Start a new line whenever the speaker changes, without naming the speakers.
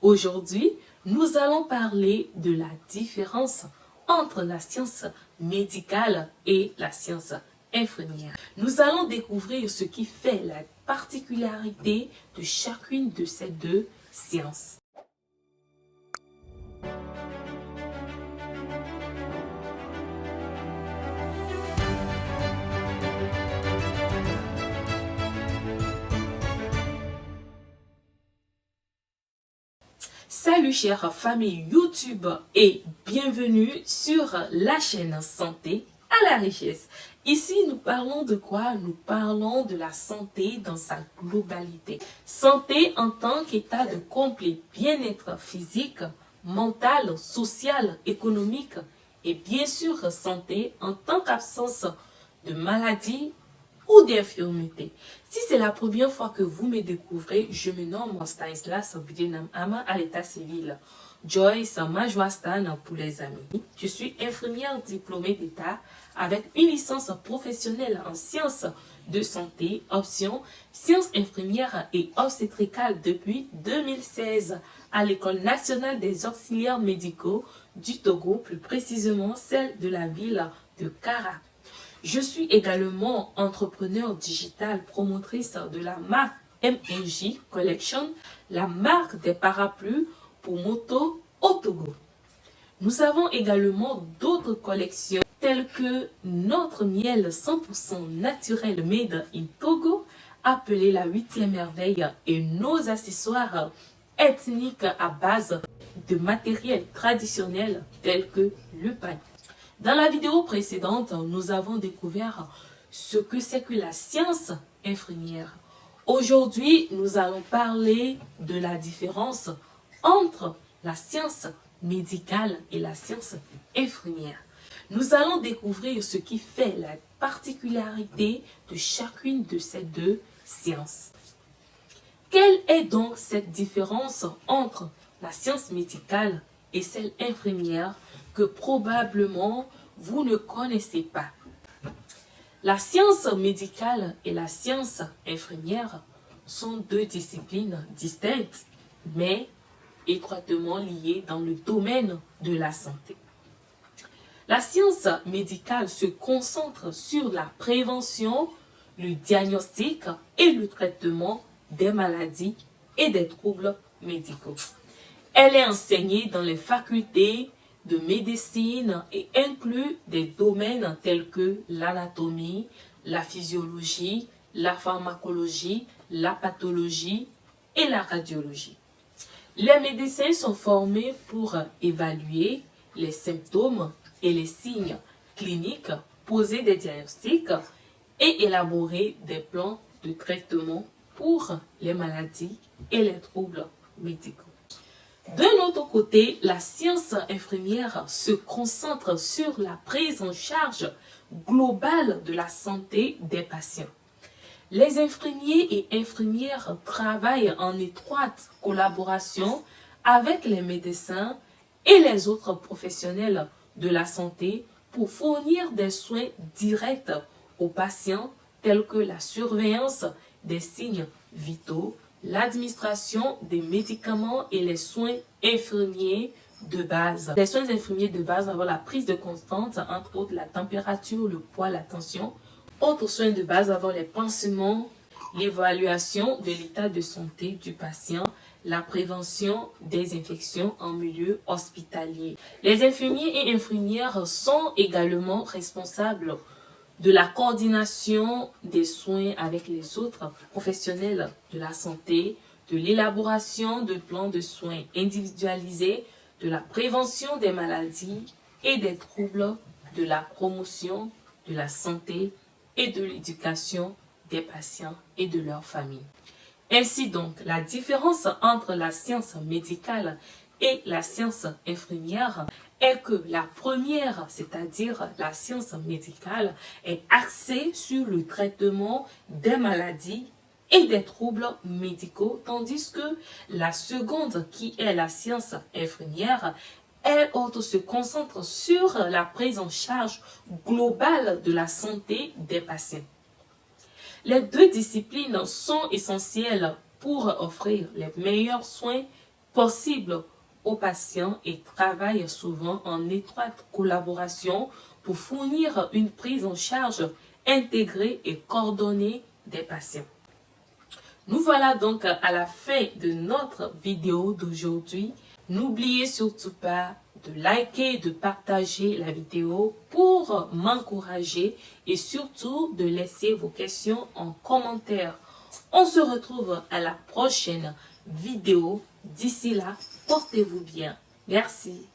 Aujourd'hui, nous allons parler de la différence entre la science médicale et la science infirmière. Nous allons découvrir ce qui fait la particularité de chacune de ces deux sciences. Salut chère famille YouTube et bienvenue sur la chaîne Santé à la richesse. Ici, nous parlons de quoi? Nous parlons de la santé dans sa globalité. Santé en tant qu'état de complet bien-être physique, mental, social, économique et bien sûr santé en tant qu'absence de maladie ou d'infirmité. Si c'est la première fois que vous me découvrez, je me nomme Stanislas Bidinam Ama à l'état civil. Joyce Majwastan pour les amis. Je suis infirmière diplômée d'État avec une licence professionnelle en sciences de santé, option sciences infirmières et obstétricales depuis 2016 à l'École nationale des auxiliaires médicaux du Togo, plus précisément celle de la ville de Kara. Je suis également entrepreneur digital, promotrice de la marque MNJ Collection, la marque des parapluies pour moto au Togo. Nous avons également d'autres collections telles que notre miel 100% naturel made in Togo, appelé la 8e merveille, et nos accessoires ethniques à base de matériel traditionnel tels que le panier. Dans la vidéo précédente, nous avons découvert ce que c'est que la science infirmière. Aujourd'hui, nous allons parler de la différence entre la science médicale et la science infirmière. Nous allons découvrir ce qui fait la particularité de chacune de ces deux sciences. Quelle est donc cette différence entre la science médicale et celle infirmière que probablement vous ne connaissez pas? La science médicale et la science infirmière sont deux disciplines distinctes, mais étroitement liées dans le domaine de la santé. La science médicale se concentre sur la prévention, le diagnostic et le traitement des maladies et des troubles médicaux. Elle est enseignée dans les facultés de médecine et inclut des domaines tels que l'anatomie, la physiologie, la pharmacologie, la pathologie et la radiologie. Les médecins sont formés pour évaluer les symptômes et les signes cliniques, poser des diagnostics et élaborer des plans de traitement pour les maladies et les troubles médicaux. D'un autre côté, la science infirmière se concentre sur la prise en charge globale de la santé des patients. Les infirmiers et infirmières travaillent en étroite collaboration avec les médecins et les autres professionnels de la santé pour fournir des soins directs aux patients tels que la surveillance des signes vitaux, l'administration des médicaments et les soins infirmiers de base. Les soins infirmiers de base avant la prise de constante, entre autres la température, le poids, la tension. Autres soins de base avant les pansements, l'évaluation de l'état de santé du patient, la prévention des infections en milieu hospitalier. Les infirmiers et infirmières sont également responsables de la coordination des soins avec les autres professionnels de la santé, de l'élaboration de plans de soins individualisés, de la prévention des maladies et des troubles, de la promotion de la santé et de l'éducation des patients et de leurs familles. Ainsi donc, la différence entre la science médicale et la science infirmière est que la première, c'est-à-dire la science médicale, est axée sur le traitement des maladies et des troubles médicaux, tandis que la seconde, qui est la science infirmière, elle autre se concentre sur la prise en charge globale de la santé des patients. Les deux disciplines sont essentielles pour offrir les meilleurs soins possible aux patients et travaillent souvent en étroite collaboration pour fournir une prise en charge intégrée et coordonnée des patients. Nous voilà donc à la fin de notre vidéo d'aujourd'hui. N'oubliez surtout pas de liker, de partager la vidéo pour m'encourager et surtout de laisser vos questions en commentaire. On se retrouve à la prochaine vidéo. D'ici là, portez-vous bien. Merci.